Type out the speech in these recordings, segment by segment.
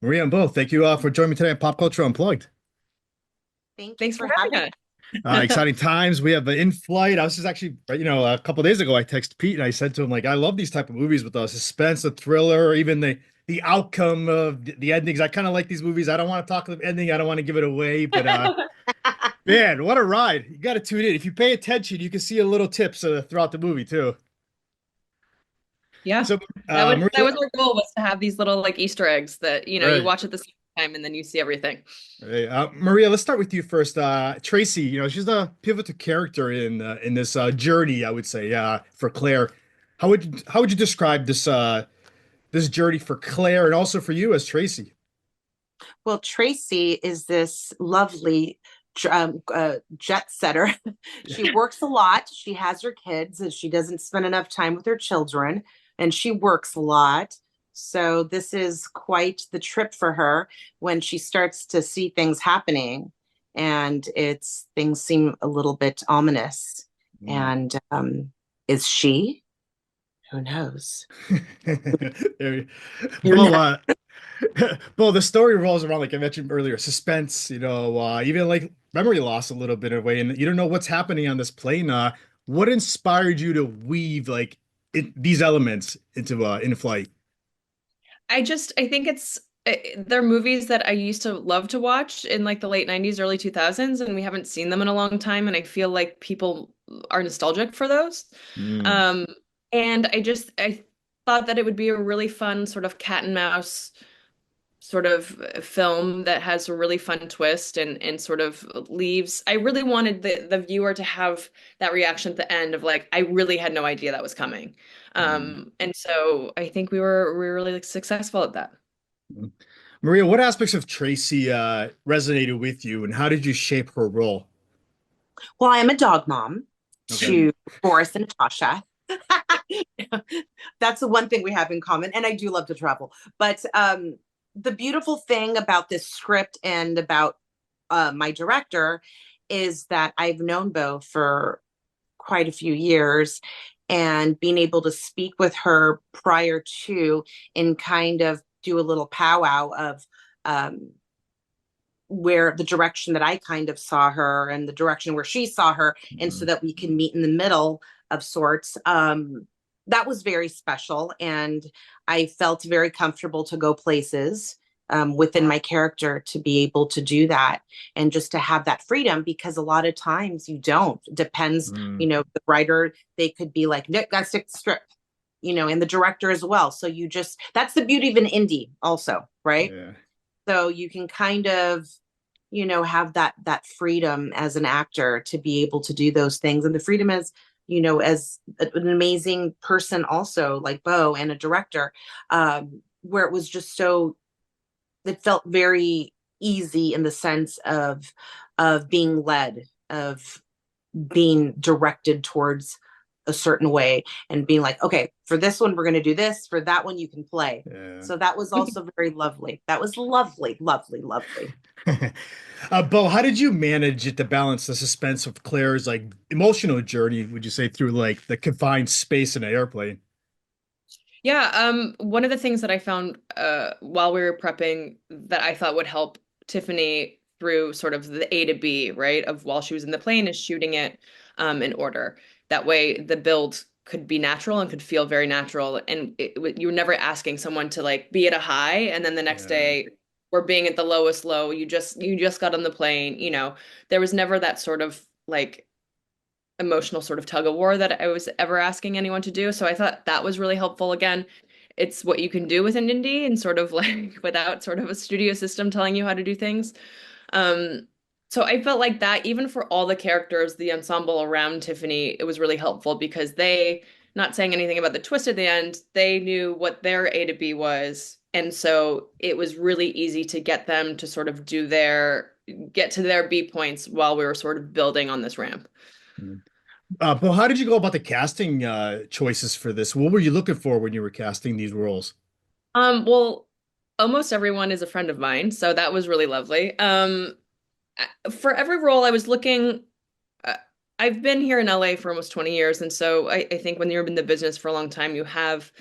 Maria and Bo, thank you for joining me today on Pop Culture Unplugged. Thank you Thanks for for having having us. Exciting times. We have in flight. I was just actually, a couple days ago, I texted Pete and I said to him, like, I love these type of movies with the suspense, the thriller, or even the outcome of the endings. I kind of like these movies. I don't want to talk the ending. I don't want to give it away, but man, what a ride! You got to tune in. If you pay attention, you can see a little tips throughout the movie too. Yeah. So, That was Maria, our goal, was to have these little like Easter eggs that, you right. watch at the same time and then you see everything. Hey, Maria, let's start with you first. Tracy, she's the pivotal character in this journey, I would say, for Claire. How would you describe this journey for Claire and also for you as Tracy? Well, Tracy is this lovely jet setter. Yeah. She works a lot. She has her kids, and she doesn't spend enough time with her children, and she works a lot. So this is quite the trip for her when she starts to see things happening, and it's things seem a little bit ominous. Mm. And is she? Who knows? There- Who Bo, knows? Bo, the story revolves around, like I mentioned earlier, suspense, even like memory loss a little bit away, and you don't know what's happening on this plane. What inspired you to weave these elements into in flight? I think they're movies that I used to love to watch in like the late 90s, early 2000s, and we haven't seen them in a long time. And I feel like people are nostalgic for those. Mm. Um, and I thought that it would be a really fun sort of cat and mouse sort of film that has a really fun twist and sort of leaves. I really wanted the viewer to have that reaction at the end of like, I really had no idea that was coming. Mm. And so I think we were really like, successful at that. Mm. Maria, what aspects of Tracy resonated with you, and how did you shape her role? Well, I am a dog mom Okay. Mm. to Boris and Natasha. That's the one thing we have in common. And I do love to travel. But the beautiful thing about this script and about my director is that I've known Bo for quite a few years, and being able to speak with her prior to and kind of do a little powwow of um, where the direction that I kind of saw her and the direction where she saw her, and so Mm. that we can meet in the middle of sorts. That was very special, and I felt very comfortable to go places within my character to be able to do that and just to have that freedom, because a lot of times you don't. Depends, Mm. the writer, they could be like, Nick, gotta stick to script, and the director as well. So you just, that's the beauty of an indie also, right? Yeah. So you can kind of have that freedom as an actor to be able to do those things, and the freedom as as an amazing person also, like Bo, and a director, where it was just so, it felt very easy in the sense of being led, of being directed towards a certain way, and being like, okay, for this one we're going to do this, for that one you can play. Yeah. So that was also very lovely. That was lovely, lovely, lovely. Bo, how did you manage it to balance the suspense of Claire's like emotional journey, would you say, through like the confined space in an airplane? Yeah, one of the things that I found while we were prepping that I thought would help Tiffany through sort of the A to B, right, of while she was in the plane is shooting it in order. That way the build could be natural and could feel very natural. And you were never asking someone to like be at a high and then the next Yeah. day we're being at the lowest low. You just got on the plane, there was never that sort of like emotional sort of tug of war that I was ever asking anyone to do. So I thought that was really helpful. Again, it's what you can do with an indie and sort of like without sort of a studio system telling you how to do things. Um, so I felt like that even for all the characters, the ensemble around Tiffany, it was really helpful because they, not saying anything about the twist at the end, they knew what their A to B was. And so it was really easy to get them to sort of get to their B points while we were sort of building on this ramp. Mm. Bo, how did you go about the casting choices for this? What were you looking for when you were casting these roles? Well, almost everyone is a friend of mine, so that was really lovely. For every role I was looking, uh, I've been here in LA for almost 20 years, and so I think when you're in the business for a long time, you have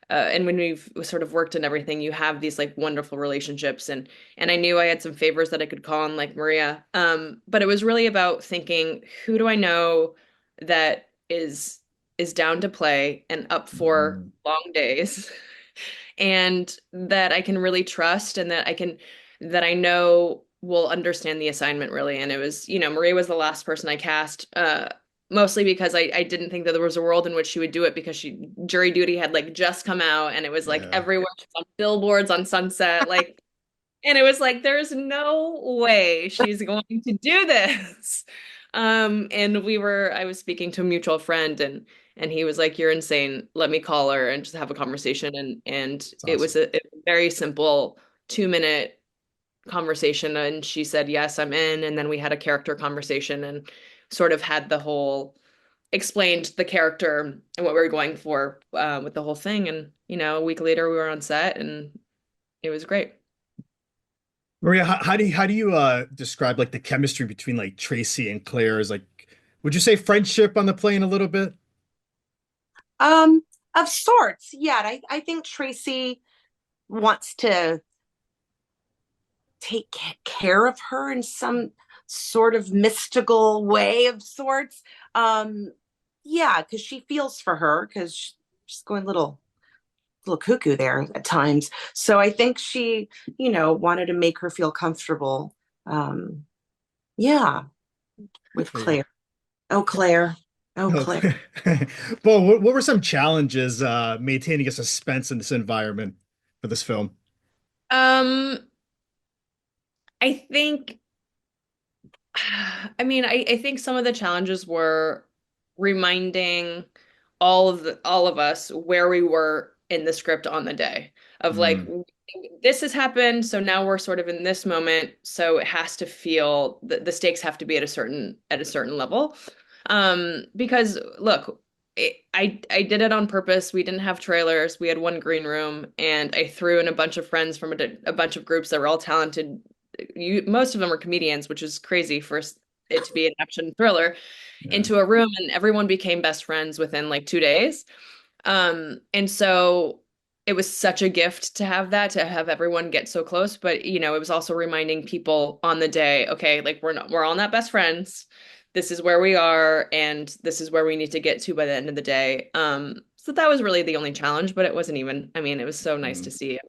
and when we've sort of worked and everything, you have these like wonderful relationships, and I knew I had some favors that I could call on like Maria. But it was really about thinking, who do I know that is down to play and up for Mm, long days and that I can really trust and that I know will understand the assignment really. And it was, Maria was the last person I cast, mostly because I didn't think that there was a world in which she would do it because jury duty had like just come out and it was like yeah. everywhere. She was on billboards on Sunset, like, and it was like, there's no way she's going to do this. And I was speaking to a mutual friend and he was like, "You're insane. Let me call her and just have a conversation." And It's it was awesome. a very simple 2-minute conversation. And she said, "Yes, I'm in." And then we had a character conversation and sort of had the whole explained the character and what we were going for with the whole thing. And, a week later we were on set and it was great. Maria, how do you describe like the chemistry between like Tracy and Claire? Is like, would you say friendship on the plane a little bit? Um, of sorts, yeah. I think Tracy wants to take care of her in some sort of mystical way of sorts. Um, yeah, because she feels for her because she's going a little cuckoo there at times. So I think she, wanted to make her feel comfortable. Um, yeah, with There you Claire. Oh, Claire. Oh, go. Claire. Bo, what were some challenges maintaining a suspense in this environment for this film? Um, I think, I mean, I think some of the challenges were reminding all of us where we were in the script on the day of like, Mm, this has happened, so now we're sort of in this moment, so it has to feel the stakes have to be at a certain level. Because look, I did it on purpose. We didn't have trailers. We had one green room, and I threw in a bunch of friends from a bunch of groups that were all talented. Most of them were comedians, which is crazy for it to be an action thriller, yeah. into a room, and everyone became best friends within like 2 days. And so it was such a gift to have that, to have everyone get so close. But it was also reminding people on the day, okay, like we're all not best friends. This is where we are, and this is where we need to get to by the end of the day. So that was really the only challenge, but it wasn't even, I mean, it was so nice to Mm, see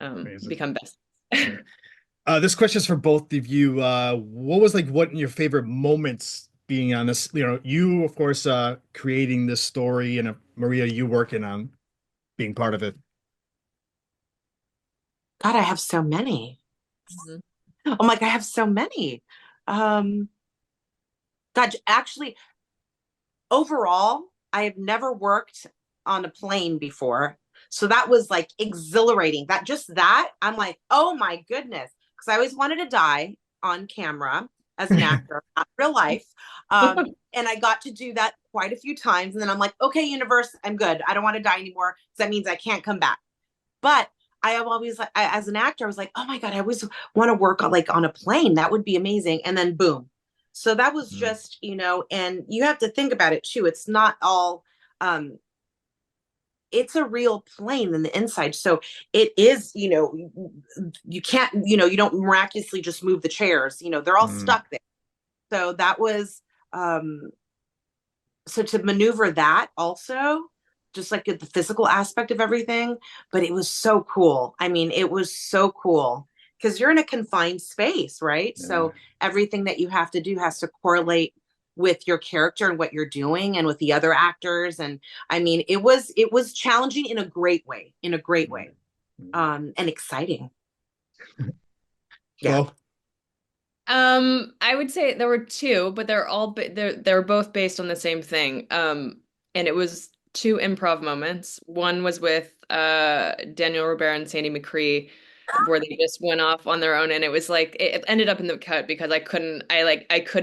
amazing. become best. Yeah. This question is for both of you. What was like what your favorite moments being on this? You of course creating this story and Maria, you working on being part of it. God, I have so many. Mhm. I'm like, I have so many. Um, God, actually, overall, I have never worked on a plane before. So that was like exhilarating. I'm like, oh my goodness. Because I always wanted to die on camera as an actor, not real life. And I got to do that quite a few times. And then I'm like, okay, universe, I'm good. I don't want to die anymore because that means I can't come back. But I have always, as an actor, I was like, oh my God, I always want to work on a plane. That would be amazing. And then boom. So that was Mm, just, and you have to think about it too. It's not all, it's a real plane in the inside. So it is, you can't, you don't miraculously just move the chairs, they're all mm, stuck there. So that was, um, so to maneuver that also, just like the physical aspect of everything, but it was so cool. I mean, it was so cool because you're in a confined space, right? yeah. So everything that you have to do has to correlate with your character and what you're doing and with the other actors. And I mean, it was challenging in a great way, in a great Mm, way. mm. And exciting. Yeah. Bo, I would say there were two, but they're both based on the same thing. And it was two improv moments. One was with Daniel Robert and Sandy McCree, where they just went off on their own, and it was like it ended up in the cut because I could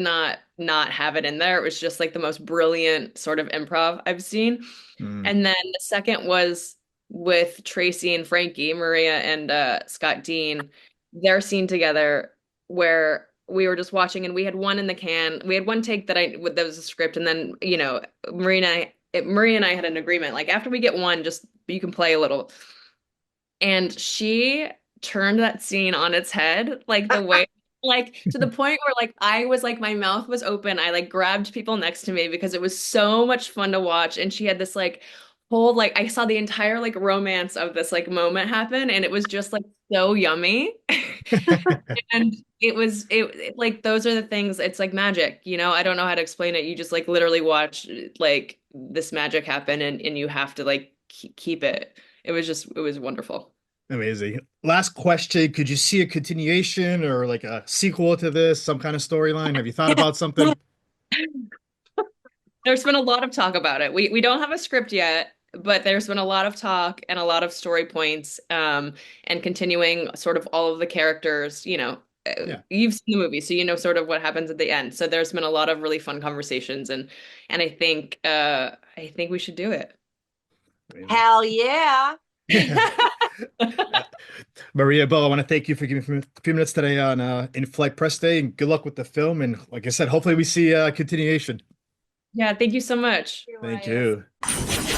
not have it in there. It was just like the most brilliant sort of improv I've seen. mm, And then the second was with Tracy and Frankie, Maria and Scott Dean, their scene together where we were just watching and we had one in the can. We had one take that was a script, and then, Marina Marie and I had an agreement. Like after we get one, just you can play a little. And she turned that scene on its head, like the way, like to the point where like I was like my mouth was open. I like grabbed people next to me because it was so much fun to watch. And she had this like whole like I saw the entire like romance of this like moment happen, and it was just like so yummy. And like those are the things, it's like magic, you know? I don't know how to explain it. You just like literally watch like this magic happen and you have to like keep it. It was wonderful. Amazing. Last question. Could you see a continuation or like a sequel to this, some kind of storyline? Have you thought about something? There's been a lot of talk about it. We don't have a script yet, but there's been a lot of talk and a lot of story points, and continuing sort of all of the characters, you know, Yeah. you've seen the movie, so you know sort of what happens at the end. So there's been a lot of really fun conversations and I think we should do it. Amazing. Hell yeah. Maria, Bo, I want to thank you for giving me a few minutes today on In-Flight Press Day, and good luck with the film. And like I said, hopefully we see a continuation. Yeah, thank you so much. Thank Elias. you.